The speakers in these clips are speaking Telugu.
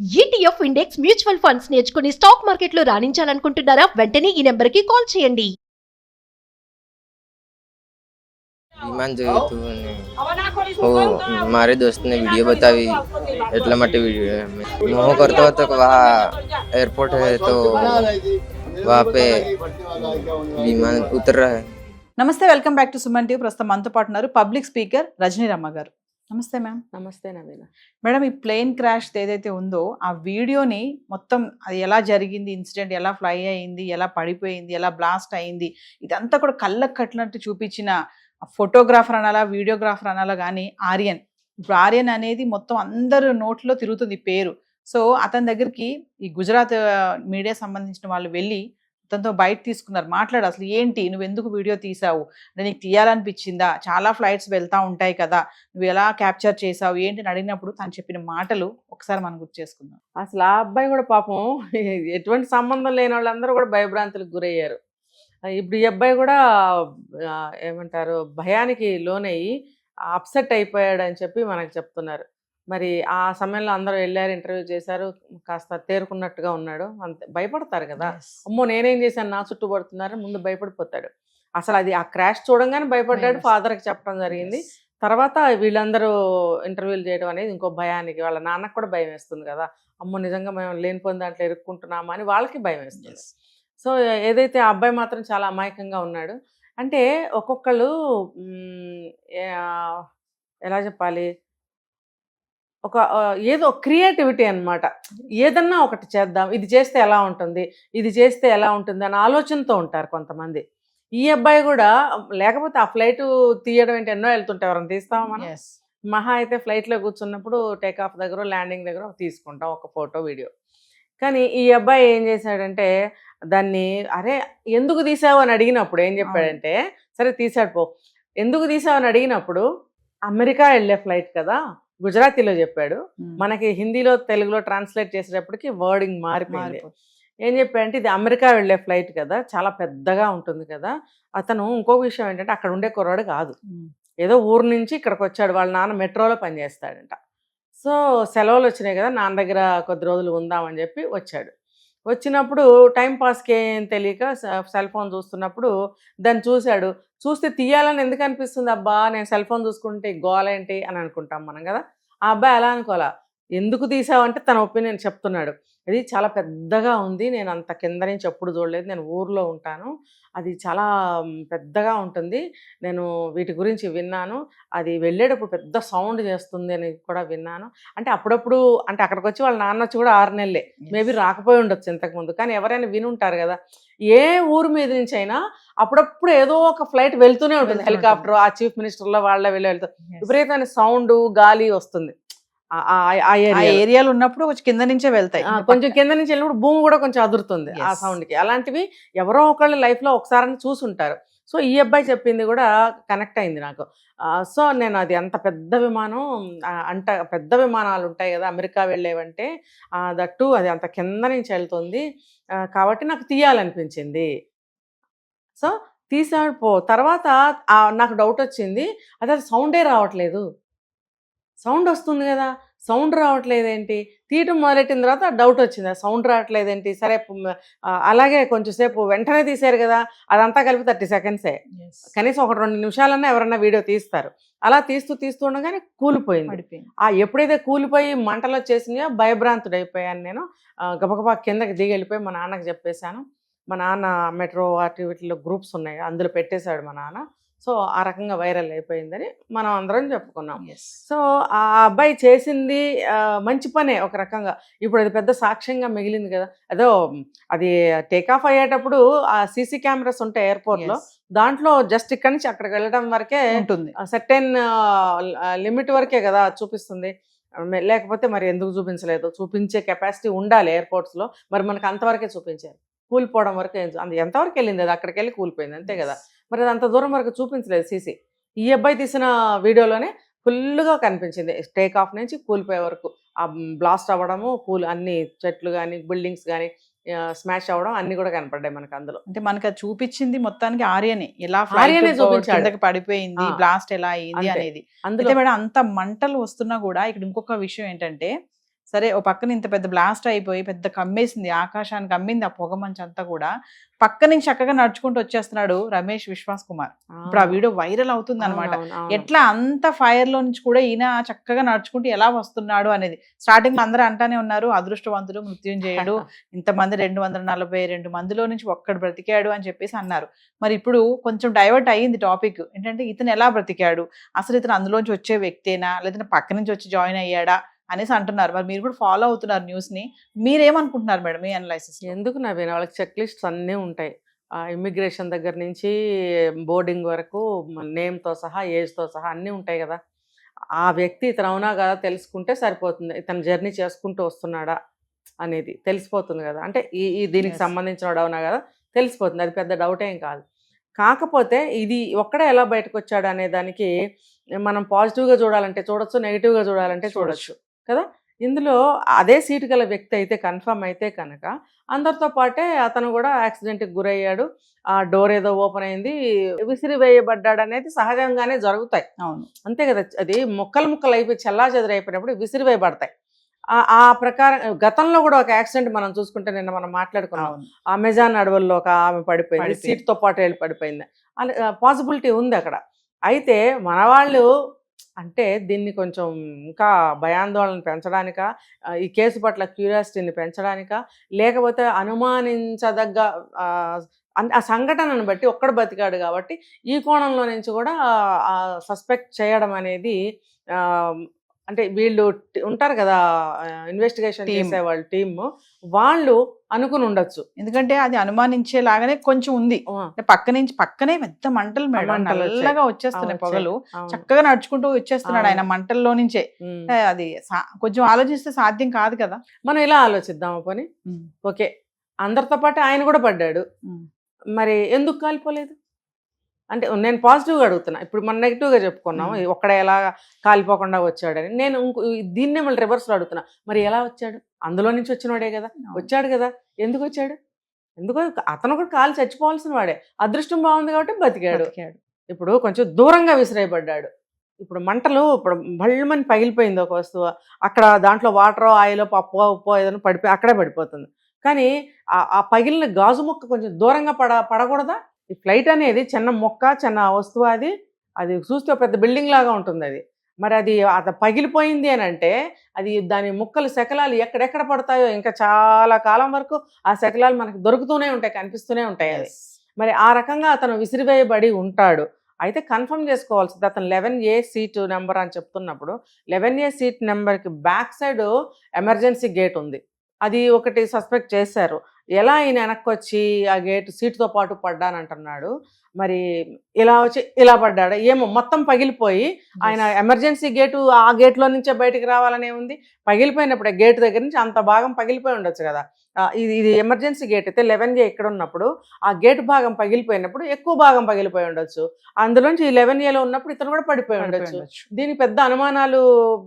ఈటీఎఫ్ ఇండెక్స్ మ్యూచువల్ ఫండ్స్ నేర్చుకుని స్టాక్ మార్కెట్లో రాణించాలనుకుంటున్నారా? వెంటనే ఈ నెంబర్కి కాల్ చేయండి. विमान जो तो वो हमारे दोस्त ने वीडियो बताई इतना मटे वीडियो है मोह करता हुआ तो वहाँ एयरपोर्ट है तो वहाँ पे विमान उतर रहा है. నమస్తే, welcome back to Suman TV. ప్రస్తుతం మనతో పాటు ఉన్నారు పబ్లిక్ స్పీకర్ రజనీ రమ్మ గారు. నమస్తే మ్యామ్. నమస్తే నవీన. మేడం, ఈ ప్లేన్ క్రాష్ ఏదైతే ఉందో ఆ వీడియోని మొత్తం అది ఎలా జరిగింది, ఇన్సిడెంట్ ఎలా ఫ్లై అయింది, ఎలా పడిపోయింది, ఎలా బ్లాస్ట్ అయింది, ఇదంతా కూడా కళ్ళకు కట్టినట్టు చూపించిన ఫోటోగ్రాఫర్ అనాలా, వీడియోగ్రాఫర్ అనాలా, కానీ ఆర్యన్. ఇప్పుడు ఆర్యన్ అనేది మొత్తం అందరు నోట్లో తిరుగుతుంది పేరు. సో అతని దగ్గరికి ఈ గుజరాత్ మీడియా సంబంధించిన వాళ్ళు వెళ్ళి అతనితో బయట తీసుకున్నారు, మాట్లాడు అసలు ఏంటి, నువ్వు ఎందుకు వీడియో తీసావు, నీకు తీయాలనిపించిందా, చాలా ఫ్లైట్స్ వెళ్తూ ఉంటాయి కదా, నువ్వు ఎలా క్యాప్చర్ చేసావు ఏంటి అని అడిగినప్పుడు తను చెప్పిన మాటలు ఒకసారి మనం గుర్తు చేసుకుందాం. అసలు ఆ అబ్బాయి కూడా పాపం ఎటువంటి సంబంధం లేని వాళ్ళందరూ కూడా భయభ్రాంతులకు గురయ్యారు. ఇప్పుడు ఈ అబ్బాయి కూడా ఏమంటారు భయానికి లోనయ్యి అప్సెట్ అయిపోయాడు అని చెప్పి మనకు చెప్తున్నారు. మరి ఆ సమయంలో అందరూ వెళ్ళారు, ఇంటర్వ్యూ చేశారు, కాస్త తేరుకున్నట్టుగా ఉన్నాడు. అంతే, భయపడతారు కదా, అమ్మో నేనేం చేశాను, నా చుట్టూ పడుతున్నారు, ముందు భయపడిపోతాడు. అసలు అది ఆ క్రాష్ చూడంగానే భయపడ్డాడు, ఫాదర్కి చెప్పడం జరిగింది. తర్వాత వీళ్ళందరూ ఇంటర్వ్యూలు చేయడం అనేది ఇంకో భయానికి, వాళ్ళ నాన్నకు కూడా భయం వేస్తుంది కదా, అమ్మో నిజంగా మేము లేనిపోయిన దాంట్లో ఇరుక్కుంటున్నామా అని వాళ్ళకి భయం వేస్తుంది. సో ఏదైతే ఆ అబ్బాయి మాత్రం చాలా అమాయకంగా ఉన్నాడు. అంటే ఒక్కొక్కళ్ళు ఎలా చెప్పాలి, ఒక ఏదో క్రియేటివిటీ అనమాట. ఏదన్నా ఒకటి చేద్దాం, ఇది చేస్తే ఎలా ఉంటుంది, ఇది చేస్తే ఎలా ఉంటుంది అని ఆలోచనతో ఉంటారు కొంతమంది. ఈ అబ్బాయి కూడా లేకపోతే ఆ ఫ్లైట్ తీయడం ఏంటి, ఎన్నో వెళ్తుంటే ఎవరైనా తీస్తామా మనం? మహా అయితే ఫ్లైట్లో కూర్చున్నప్పుడు టేక్ ఆఫ్ దగ్గర ల్యాండింగ్ దగ్గర తీసుకుంటాం ఒక ఫోటో వీడియో. కానీ ఈ అబ్బాయి ఏం చేశాడంటే దాన్ని, అరే ఎందుకు తీసావు అని అడిగినప్పుడు ఏం చెప్పాడంటే, సరే తీసాడు పో, ఎందుకు తీసావు అని అడిగినప్పుడు అమెరికా వెళ్ళే ఫ్లైట్ కదా, గుజరాతీలో చెప్పాడు, మనకి హిందీలో తెలుగులో ట్రాన్స్లేట్ చేసేటప్పటికి వర్డింగ్ మారిపోయింది. ఏం చెప్పాడంటే ఇది అమెరికా వెళ్ళే ఫ్లైట్ కదా, చాలా పెద్దగా ఉంటుంది కదా. అతను ఇంకో విషయం ఏంటంటే అక్కడ ఉండే కుర్రాడు కాదు, ఏదో ఊరు నుంచి ఇక్కడికి వచ్చాడు, వాళ్ళ నాన్న మెట్రోలో పనిచేస్తాడంట. సో సెలవులు వచ్చినాయి కదా, నాన్న దగ్గర కొద్ది రోజులు ఉందామని చెప్పి వచ్చాడు. వచ్చినప్పుడు టైంపాస్కి ఏం తెలియక సెల్ ఫోన్ చూస్తున్నప్పుడు దాన్ని చూశాడు. చూస్తే తీయాలని ఎందుకు అనిపిస్తుంది, అబ్బా నేను సెల్ ఫోన్ చూసుకుంటే గోలేంటి అని అనుకుంటాం మనం కదా. ఆ అబ్బాయి అలా అనుకోవాలా, ఎందుకు తీసావంటే తన ఒపీనియన్ చెప్తున్నాడు. ఇది చాలా పెద్దగా ఉంది, నేను అంత కింద నుంచి ఎప్పుడు చూడలేదు, నేను ఊర్లో ఉంటాను, అది చాలా పెద్దగా ఉంటుంది, నేను వీటి గురించి విన్నాను, అది వెళ్ళేటప్పుడు పెద్ద సౌండ్ చేస్తుంది అని కూడా విన్నాను. అంటే అప్పుడప్పుడు, అంటే అక్కడికి వచ్చి వాళ్ళ నాన్న వచ్చి కూడా 6 నెలలే, మేబీ రాకపోయి ఉండొచ్చు ఇంతకుముందు, కానీ ఎవరైనా వినుంటారు కదా. ఏ ఊరు మీద నుంచి అయినా అప్పుడప్పుడు ఏదో ఒక ఫ్లైట్ వెళ్తూనే ఉంటుంది, హెలికాప్టర్, ఆ చీఫ్ మినిస్టర్లో వాళ్ళ వెళ్తారు, విపరీతమైన సౌండ్ గాలి వస్తుంది. ఆ ఏరియాలో ఉన్నప్పుడు కొంచెం కింద నుంచే వెళ్తాయి, కొంచెం కింద నుంచి వెళ్ళినప్పుడు భూమి కూడా కొంచెం అదురుతుంది ఆ సౌండ్కి. అలాంటివి ఎవరో ఒకళ్ళు లైఫ్లో ఒకసారి చూసుంటారు. సో ఈ అబ్బాయి చెప్పింది కూడా కనెక్ట్ అయింది నాకు. సో నేను అది అంత పెద్ద విమానం, అంత పెద్ద విమానాలు ఉంటాయి కదా అమెరికా వెళ్ళేవంటే, దట్టు అది అంత కింద నుంచి వెళ్తుంది కాబట్టి నాకు తీయాలనిపించింది. సో తీసాడు పో. తర్వాత నాకు డౌట్ వచ్చింది, అది సౌండే రావట్లేదు, సౌండ్ వస్తుంది కదా, సౌండ్ రావట్లేదేంటి, తీయటం మొదలెట్టిన తర్వాత డౌట్ వచ్చింది, సౌండ్ రావట్లేదేంటి. సరే అలాగే కొంచెంసేపు వెంటనే తీశారు కదా, అదంతా కలిపి 30 సెకండ్సే, కనీసం 1-2 నిమిషాలన్నా ఎవరన్నా వీడియో తీస్తారు. అలా తీస్తూ ఉండగానే కూలిపోయింది. ఎప్పుడైతే కూలిపోయి మంటలు వచ్చేసినాయో భయభ్రాంతుడైపోయాను నేను. గబగబా కిందకి దిగి వెళ్ళిపోయి మా నాన్నకి చెప్పేశాను. మా నాన్న మెట్రో వాటి వీటిలో గ్రూప్స్ ఉన్నాయి, అందులో పెట్టేశాడు మా నాన్న. సో ఆ రకంగా వైరల్ అయిపోయిందని మనం అందరం చెప్పుకున్నాం. సో ఆ అబ్బాయి చేసింది మంచి పనే ఒక రకంగా. ఇప్పుడు అది పెద్ద సాక్ష్యంగా మిగిలింది కదా. అదో అది టేకాఫ్ అయ్యేటప్పుడు ఆ సీసీ కెమెరాస్ ఉంటాయి ఎయిర్పోర్ట్లో, దాంట్లో జస్ట్ ఇక్కడి నుంచి అక్కడికి వెళ్ళడం వరకే ఉంటుంది, సర్టెన్ లిమిట్ వరకే కదా చూపిస్తుంది. లేకపోతే మరి ఎందుకు చూపించలేదు, చూపించే కెపాసిటీ ఉండాలి ఎయిర్పోర్ట్స్లో, మరి మనకు అంతవరకే చూపించారు. కూలిపోవడం వరకు ఎంతవరకు వెళ్ళింది, అది అక్కడికి వెళ్ళి కూలిపోయింది అంతే కదా. మరి అది అంత దూరం వరకు చూపించలేదు సీసీ. ఈ అబ్బాయి తీసిన వీడియోలోనే ఫుల్గా కనిపించింది, టేక్ ఆఫ్ నుంచి కూలిపోయే వరకు ఆ బ్లాస్ట్ అవ్వడము, అన్ని చెట్లు కానీ బిల్డింగ్స్ కానీ స్మాష్ అవ్వడం అన్ని కూడా కనపడ్డాయి మనకు అందులో. అంటే మనకు అది చూపించింది మొత్తానికి ఆర్యనే, ఎలా చూపించాడు, పడిపోయింది, బ్లాస్ట్ ఎలా అయింది అనేది. అందులో మేడం అంత మంటలు వస్తున్నా కూడా ఇక్కడ ఇంకొక విషయం ఏంటంటే, సరే ఓ పక్కన ఇంత పెద్ద బ్లాస్ట్ అయిపోయి పెద్ద కమ్మేసింది, ఆకాశానికి అమ్మింది ఆ పొగ మంచి అంతా కూడా, పక్క నుంచి చక్కగా నడుచుకుంటూ వచ్చేస్తున్నాడు రమేష్ విశ్వాస్ కుమార్. ఇప్పుడు ఆ వీడియో వైరల్ అవుతుంది అనమాట. ఎట్లా అంత ఫైర్ లో నుంచి కూడా ఈయన చక్కగా నడుచుకుంటూ ఎలా వస్తున్నాడు అనేది. స్టార్టింగ్ లో అందరూ అంటానే ఉన్నారు అదృష్టవంతుడు మృత్యుంజయుడు, ఇంతమంది 242 మందిలో నుంచి ఒక్కడు బ్రతికాడు అని చెప్పేసి అన్నారు. మరి ఇప్పుడు కొంచెం డైవర్ట్ అయ్యింది టాపిక్. ఏంటంటే ఇతను ఎలా బ్రతికాడు, అసలు ఇతను అందులోంచి వచ్చే వ్యక్తేనా లేదంటే పక్క నుంచి వచ్చి జాయిన్ అయ్యాడా అనేసి అంటున్నారు. మరి మీరు కూడా ఫాలో అవుతున్నారు న్యూస్ ని, మీరేమనుకుంటున్నారు మేడం మీ అనలైసిస్? ఎందుకు నవీన, వాళ్ళకి చెక్ లిస్ట్స్ అన్నీ ఉంటాయి. ఇమ్మిగ్రేషన్ దగ్గర నుంచి బోర్డింగ్ వరకు నేమ్తో సహా ఏజ్తో సహా అన్నీ ఉంటాయి కదా. ఆ వ్యక్తి ఇతను అవునా కదా తెలుసుకుంటే సరిపోతుంది. ఇతను జర్నీ చేసుకుంటూ వస్తున్నాడా అనేది తెలిసిపోతుంది కదా. అంటే ఈ దీనికి సంబంధించిన అవునా కదా తెలిసిపోతుంది, అది పెద్ద డౌట్ ఏం కాదు. కాకపోతే ఇది ఒక్కడే ఎలా బయటకు వచ్చాడు అనే దానికి మనం పాజిటివ్గా చూడాలంటే చూడొచ్చు, నెగిటివ్గా చూడాలంటే చూడొచ్చు కదా. ఇందులో అదే సీటు గల వ్యక్తి అయితే కన్ఫర్మ్ అయితే కనుక అందరితో పాటే అతను కూడా యాక్సిడెంట్కి గురయ్యాడు, ఆ డోర్ ఏదో ఓపెన్ అయింది, విసిరి వేయబడ్డాడు అనేది సహజంగానే జరుగుతాయి. అవును, అంతే కదా. అది ముక్కలు అయిపోయి చెల్లా చెదరు అయిపోయినప్పుడు విసిరి వేయబడతాయి. ఆ ప్రకారం గతంలో కూడా ఒక యాక్సిడెంట్ మనం చూసుకుంటే నిన్న మనం మాట్లాడుకున్నాం. అమెజాన్ అడవుల్లో ఒక ఆమె పడిపోయింది, సీట్తో పాటు వెళ్ళి పడిపోయింది. పాసిబిలిటీ ఉంది అక్కడ. అయితే మన వాళ్ళు అంటే దీన్ని కొంచెం ఇంకా భయాందోళన పెంచడానిక, ఈ కేసు పట్ల క్యూరియాసిటీని పెంచడానిక, లేకపోతే అనుమానించదగ్గ ఆ సంఘటనను బట్టి ఒక్కడు బతికాడు కాబట్టి ఈ కోణంలో నుంచి కూడా సస్పెక్ట్ చేయడం అనేది అంటే వీళ్ళు ఉంటారు కదా ఇన్వెస్టిగేషన్ చేసేవాళ్ళు టీమ్, వాళ్ళు అనుకుని ఉండొచ్చు. ఎందుకంటే అది అనుమానించేలాగానే కొంచెం ఉంది. పక్కనే పెద్ద మంటలు మేడం, నల్లగా వచ్చేస్తున్నాయి పొగలు, చక్కగా నడుచుకుంటూ వచ్చేస్తున్నాడు ఆయన మంటల్లో నుంచే. అది కొంచెం ఆలోచిస్తే సాధ్యం కాదు కదా. మనం ఇలా ఆలోచిద్దాం పని. ఓకే, అందరితో పాటు ఆయన కూడా పడ్డాడు, మరి ఎందుకు కాలిపోలేదు అంటే నేను పాజిటివ్గా అడుగుతున్నా. ఇప్పుడు మనం నెగిటివ్గా చెప్పుకున్నాము ఒక్కడ ఎలా కాలిపోకుండా వచ్చాడని. నేను దీన్నే మళ్ళీ రివర్స్లో అడుగుతున్నా, మరి ఎలా వచ్చాడు? అందులో నుంచి వచ్చినవాడే కదా, వచ్చాడు కదా, ఎందుకు వచ్చాడు? ఎందుకో అతను కూడా కాలు చచ్చిపోవాల్సిన వాడే, అదృష్టం బాగుంది కాబట్టి బతికాడు. ఇప్పుడు కొంచెం దూరంగా విసిరేయబడ్డాడు. ఇప్పుడు మంటలు ఇప్పుడు బళ్ళమని పగిలిపోయింది ఒక వస్తువు, అక్కడ దాంట్లో వాటరో ఆయిలో పప్పు ఉప్పో ఏదైనా పడిపోయి అక్కడే పడిపోతుంది. కానీ ఆ పగిలిన గాజు ముక్క కొంచెం దూరంగా పడకూడదా? ఈ ఫ్లైట్ అనేది చిన్న మొక్క, చిన్న వస్తువు, అది చూస్తే పెద్ద బిల్డింగ్ లాగా ఉంటుంది. అది మరి అది పగిలిపోయింది అని అంటే అది దాని ముక్కలు శకలాలు ఎక్కడెక్కడ పడతాయో ఇంకా చాలా కాలం వరకు ఆ శకలాలు మనకు దొరుకుతూనే ఉంటాయి, కనిపిస్తూనే ఉంటాయి. అది మరి ఆ రకంగా అతను విసిరివేయబడి ఉంటాడు. అయితే కన్ఫర్మ్ చేసుకోవాల్సింది అతను 11A సీటు నెంబర్ అని చెప్తున్నప్పుడు 11A సీట్ నెంబర్కి బ్యాక్ సైడ్ ఎమర్జెన్సీ గేట్ ఉంది, అది ఒకటి సస్పెక్ట్ చేశారు. ఎలా ఆయన వెనక్కి వచ్చి ఆ గేట్ సీటుతో పాటు పడ్డానంటున్నాడు. మరి ఇలా వచ్చి ఇలా పడ్డాడు ఏమో, మొత్తం పగిలిపోయి ఆయన ఎమర్జెన్సీ గేటు ఆ గేట్లో నుంచే బయటికి రావాలనే ఉంది. పగిలిపోయినప్పుడు గేట్ దగ్గర నుంచి అంత భాగం పగిలిపోయి ఉండొచ్చు కదా. ఇది ఎమర్జెన్సీ గేట్ అయితే 11A ఇక్కడ ఉన్నప్పుడు ఆ గేట్ భాగం పగిలిపోయినప్పుడు ఎక్కువ భాగం పగిలిపోయి ఉండొచ్చు. అందులోంచి 11Aలో ఉన్నప్పుడు ఇతను కూడా పడిపోయి ఉండొచ్చు. దీనికి పెద్ద అనుమానాలు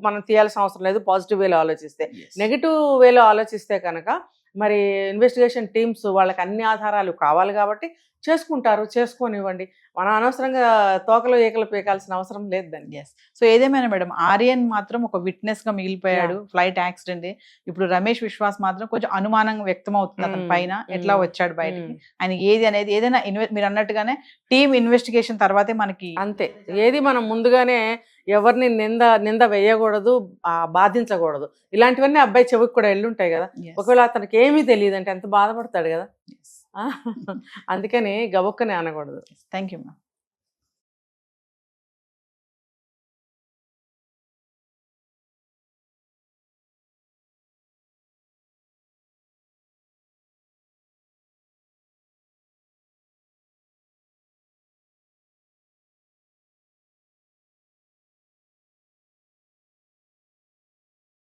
మనం తీయాల్సిన అవసరం లేదు పాజిటివ్ వేలో ఆలోచిస్తే. నెగిటివ్ వేలో ఆలోచిస్తే కనుక మరి ఇన్వెస్టిగేషన్ టీమ్స్ వాళ్ళకి అన్ని ఆధారాలు కావాలి కాబట్టి చేసుకుంటారు, చేసుకోనివ్వండి. మనం అనవసరంగా తోకలు ఏకలు పీకాల్సిన అవసరం లేదు దాన్ని. సో ఏదేమైనా మేడం, ఆర్యన్ మాత్రం ఒక విట్నెస్ గా మిగిలిపోయాడు ఫ్లైట్ యాక్సిడెంట్. ఇప్పుడు రమేష్ విశ్వాస్ మాత్రం కొంచెం అనుమానం వ్యక్తం అవుతుంది అతని పైన, ఎట్లా వచ్చాడు బయటికి, ఆయన ఏది అనేది ఏదైనా మీరు అన్నట్టుగానే టీమ్ ఇన్వెస్టిగేషన్ తర్వాతే మనకి. అంతే, ఏది మనం ముందుగానే ఎవరిని నింద వేయకూడదు, బాధించకూడదు. ఇలాంటివన్నీ అబ్బాయి చెవికి కూడా వెళ్ళి ఉంటాయి కదా. ఒకవేళ అతనికి ఏమీ తెలియదు అంటే ఎంత బాధపడతాడు కదా. అందుకని గబుక్కని అనకూడదు. Thank you ma'am.